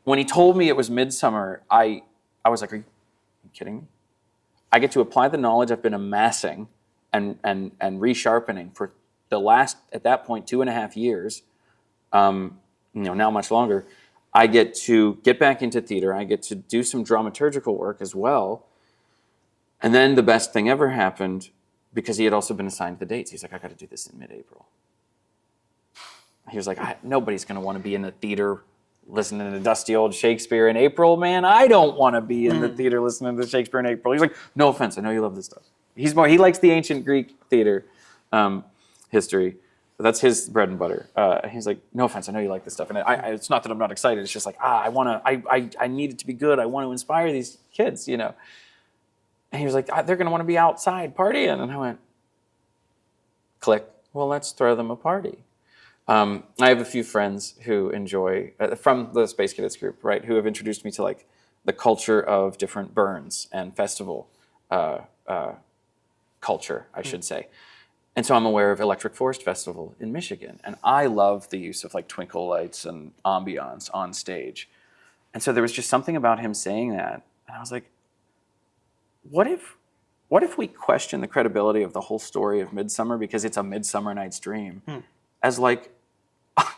When he told me it was Midsummer, I was like, are you kidding me? I get to apply the knowledge I've been amassing and resharpening for the last, at that point, 2.5 years, now much longer. I get to get back into theater. I get to do some dramaturgical work as well. And then the best thing ever happened because he had also been assigned the dates. He's like, I got to do this in mid-April. He was like, nobody's going to want to be in the theater listening to dusty old Shakespeare in April, man. I don't want to be in the theater listening to Shakespeare in April. He's like, no offense, I know you love this stuff. He likes the ancient Greek theater history. That's his bread and butter. He's like, no offense, I know you like this stuff. And it's not that I'm not excited. It's just like, I need it to be good. I want to inspire these kids, you know. And he was like, they're going to want to be outside partying. And I went, click, well, let's throw them a party. I have a few friends who enjoy, from the Space Cadets group, right, who have introduced me to like the culture of different burns and festival culture, I should say. And so I'm aware of Electric Forest Festival in Michigan. And I love the use of like twinkle lights and ambiance on stage. And so there was just something about him saying that. And I was like, what if we question the credibility of the whole story of Midsummer because it's a Midsummer Night's Dream as like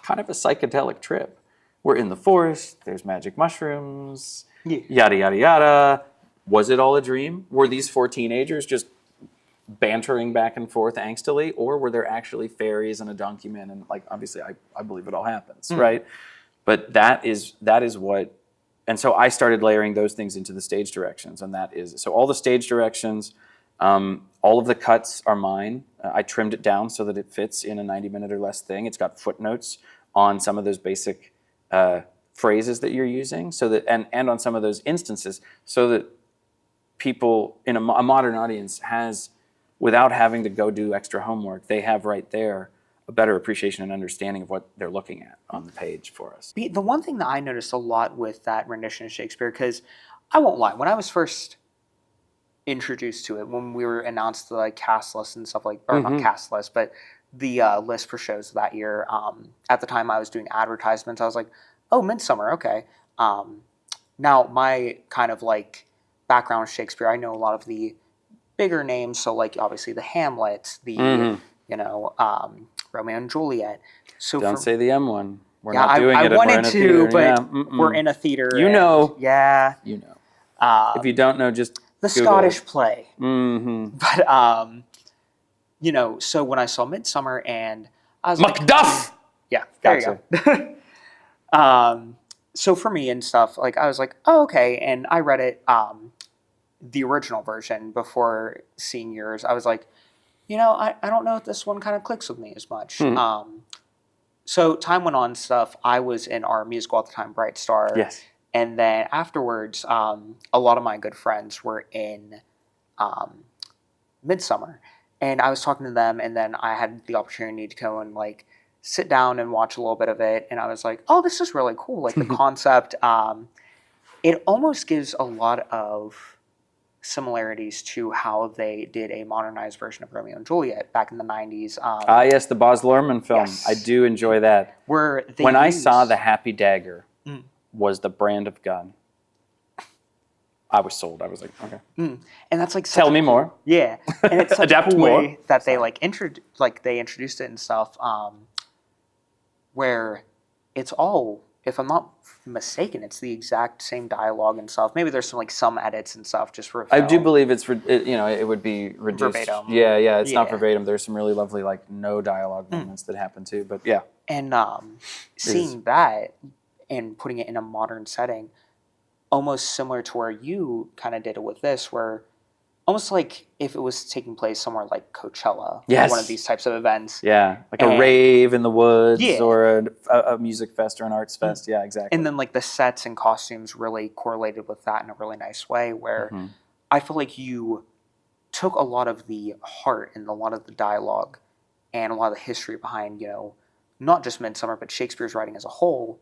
kind of a psychedelic trip? We're in the forest, there's magic mushrooms, yada, yada, yada. Was it all a dream? Were these 4 teenagers just bantering back and forth angstily, or were there actually fairies and a donkey man? And like, obviously I believe it all happens, right? But that is what, and so I started layering those things into the stage directions, and that is, so all the stage directions, all of the cuts are mine. I trimmed it down so that it fits in a 90-minute or less thing. It's got footnotes on some of those basic phrases that you're using, so that, and on some of those instances, so that people in a modern audience has, without having to go do extra homework, they have right there a better appreciation and understanding of what they're looking at on the page for us. The one thing that I noticed a lot with that rendition of Shakespeare, because I won't lie, when I was first introduced to it, when we were announced the like cast list and stuff like, or not cast list, but the list for shows that year, at the time I was doing advertisements, I was like, oh, Midsummer, okay. Now my kind of like background with Shakespeare, I know a lot of the bigger names, so like obviously the Hamlet, the Romeo and Juliet. So don't say the M one. We're yeah, not doing I it. wanted to, theater. but we're in a theater. You know. Yeah. You know. If you don't know, just the Google Scottish it. play. But you know, so when I saw Midsummer and I was Macduff. Yeah, there you go. So for me and stuff, like I was like, oh, okay, and I read it the original version before seeing yours, I was like, I don't know if this one kind of clicks with me as much. So time went on stuff. I was in our musical at the time, Bright Star. Yes. And then afterwards, a lot of my good friends were in Midsummer. And I was talking to them, and then I had the opportunity to go and like sit down and watch a little bit of it. And I was like, oh, this is really cool. Like the concept, it almost gives a lot of similarities to how they did a modernized version of Romeo and Juliet back in the 90s. Yes, the Baz Luhrmann film. Yes. I do enjoy that. Where they when I saw the Happy Dagger Mm. was the brand of gun, I was sold. I was like, okay. And that's like Tell me more. Yeah, and it's such Adapt a cool more. way that they they introduced it and stuff. Where it's all, if I'm not mistaken, it's the exact same dialogue and stuff. Maybe there's some edits and stuff just for. I do believe it would be reduced. Verbatim. Yeah, it's not Yeah. verbatim. There's some really lovely no dialogue moments that happen too. But yeah, And seeing that and putting it in a modern setting, almost similar to where you kind of did it with this, where almost like if it was taking place somewhere like Coachella, Yes. or one of these types of events. yeah, like a And- rave in the woods Yeah. or a music fest or an arts fest. Yeah, exactly. And then like the sets and costumes really correlated with that in a really nice way, where Mhm. I feel like you took a lot of the heart and a lot of the dialogue and a lot of the history behind, not just Midsummer, but Shakespeare's writing as a whole,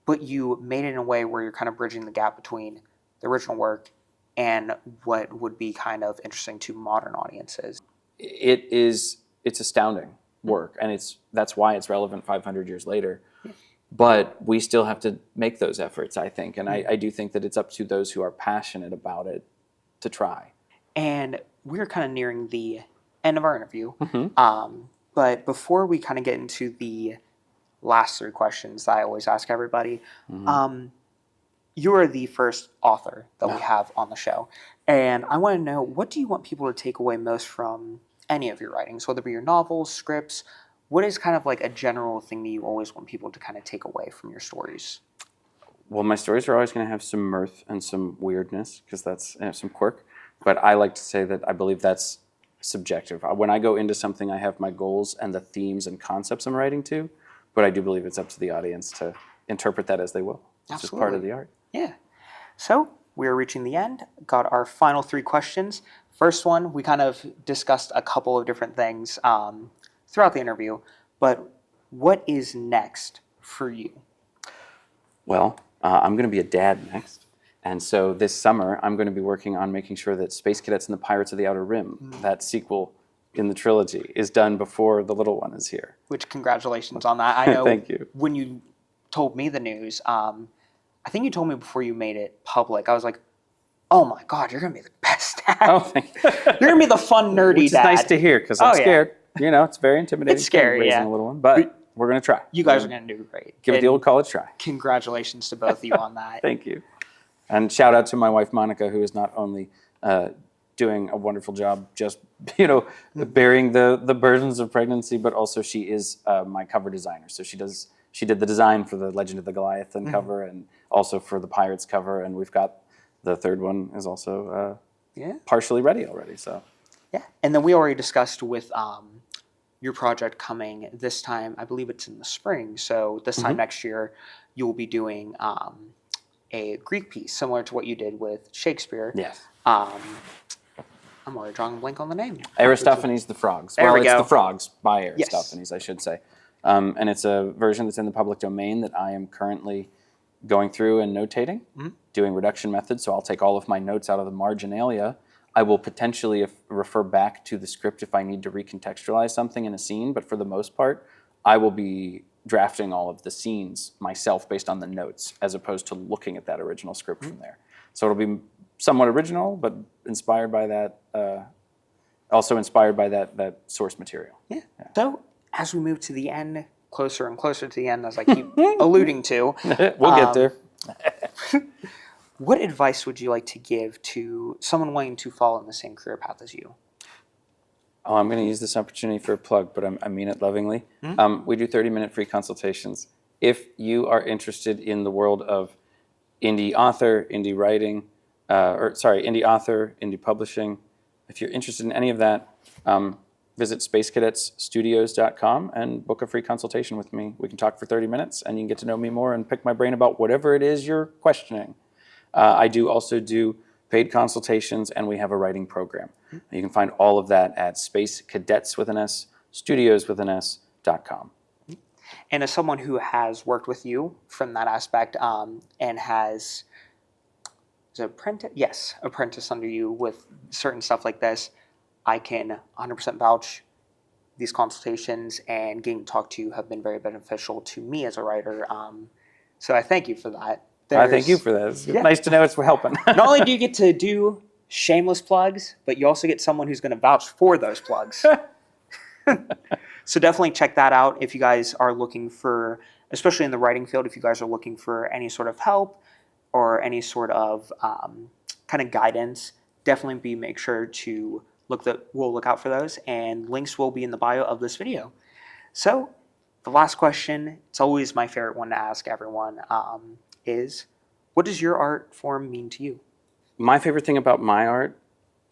but you made it in a way where you're kind of bridging the gap between the original work and what would be kind of interesting to modern audiences. It's astounding work, and that's why it's relevant 500 years later. But we still have to make those efforts, I think, and I do think that it's up to those who are passionate about it to try. And we're kind of nearing the end of our interview. Mm-hmm. But before we kind of get into the last three questions that I always ask everybody, you are the first author that we have on the show. And I want to know, what do you want people to take away most from any of your writings, whether it be your novels, scripts? What is kind of like a general thing that you always want people to kind of take away from your stories? Well, my stories are always going to have some mirth and some weirdness, because that's some quirk. But I like to say that I believe that's subjective. When I go into something, I have my goals and the themes and concepts I'm writing to, but I do believe it's up to the audience to interpret that as they will. It's just part of the art. Yeah. So we're reaching the end. Got our final three questions. First one, we kind of discussed a couple of different things throughout the interview, but what is next for you? Well, I'm going to be a dad next. And so this summer, I'm going to be working on making sure that Space Cadets and the Pirates of the Outer Rim, that sequel in the trilogy, is done before the little one is here. Which, congratulations on that. I know. Thank you. When you told me the news, I think you told me before you made it public, I was like, oh my God, you're going to be the best dad. Oh, thank you. You're going to be the fun, nerdy Which is dad. nice to hear, because I'm Oh, yeah. scared. It's very intimidating. It's scary, raising yeah. a little one, but we're going to try. You guys are going to do great. Give it the And old college try. Congratulations to both of you on that. Thank you. And shout out to my wife, Monica, who is not only doing a wonderful job just, bearing the burdens of pregnancy, but also she is my cover designer. So she did the design for the Legend of the Goliath cover, and also for the Pirates cover. And we've got the third one is also partially ready already. So Yeah. And then we already discussed with your project coming this time, I believe it's in the spring. So this time next year, you will be doing a Greek piece similar to what you did with Shakespeare. yes. I'm already drawing a blank on the name. Aristophanes the Frogs. There we it's go. the Frogs by Yes. Aristophanes, I should say. And it's a version that's in the public domain that I am currently going through and notating, doing reduction methods. So I'll take all of my notes out of the marginalia. I will potentially refer back to the script if I need to recontextualize something in a scene, but for the most part, I will be drafting all of the scenes myself based on the notes, as opposed to looking at that original script from there. So it'll be somewhat original, but inspired by that, also inspired by that source material. Yeah. So as we move to the end, closer and closer to the end, as I keep alluding to, We'll get there. what advice would you like to give to someone wanting to follow in the same career path as you? Oh, I'm going to use this opportunity for a plug, but I mean it lovingly. We do 30-minute free consultations. If you are interested in the world of indie author, indie writing, indie author, indie publishing. If you're interested in any of that, visit spacecadetsstudios.com and book a free consultation with me. We can talk for 30 minutes and you can get to know me more and pick my brain about whatever it is you're questioning. I do also do paid consultations, and we have a writing program. You can find all of that at spacecadets.com. And as someone who has worked with you from that aspect and has apprentice under you with certain stuff like this, I can 100% vouch these consultations and getting to talk to you have been very beneficial to me as a writer. So I thank you for that. I thank you for that. It's nice to know it's helping. Not only do you get to do shameless plugs, but you also get someone who's going to vouch for those plugs. So definitely check that out if you guys are looking for, especially in the writing field, if you guys are looking for any sort of help or any sort of kind of guidance, definitely make sure to we'll look out for those, and links will be in the bio of this video. So the last question, it's always my favorite one to ask everyone, is what does your art form mean to you? My favorite thing about my art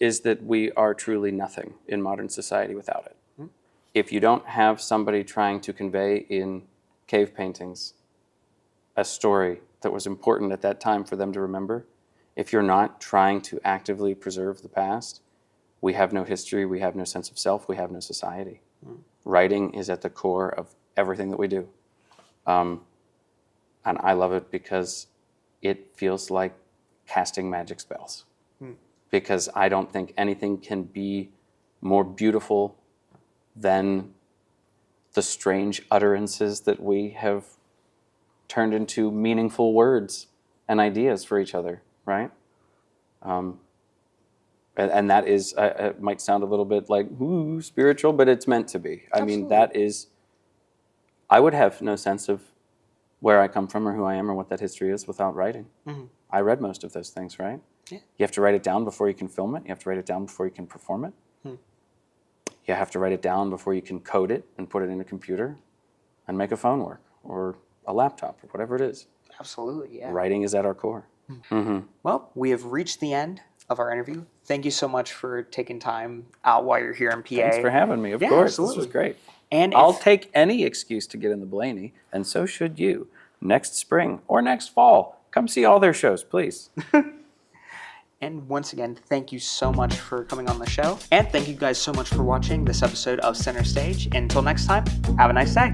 is that we are truly nothing in modern society without it. Mm-hmm. If you don't have somebody trying to convey in cave paintings a story that was important at that time for them to remember, if you're not trying to actively preserve the past, we have no history, we have no sense of self, we have no society. Mm-hmm. Writing is at the core of everything that we do. And I love it because it feels like casting magic spells. Because I don't think anything can be more beautiful than the strange utterances that we have turned into meaningful words and ideas for each other, right? And that is, it might sound a little bit like, ooh, spiritual, but it's meant to be. Absolutely. I mean, that is, I would have no sense of where I come from or who I am or what that history is without writing. Mm-hmm. I read most of those things, right? Yeah. You have to write it down before you can film it. You have to write it down before you can perform it. You have to write it down before you can code it and put it in a computer and make a phone work or a laptop or whatever it is. Absolutely, yeah. Writing is at our core. Mm-hmm. Well, we have reached the end of our interview. Thank you so much for taking time out while you're here in PA. Thanks for having me, of course. Absolutely. This was great. And I'll take any excuse to get in the Blaney, and so should you. Next spring or next fall, come see all their shows, please. And once again, thank you so much for coming on the show. And thank you guys so much for watching this episode of Center Stage. Until next time, have a nice day.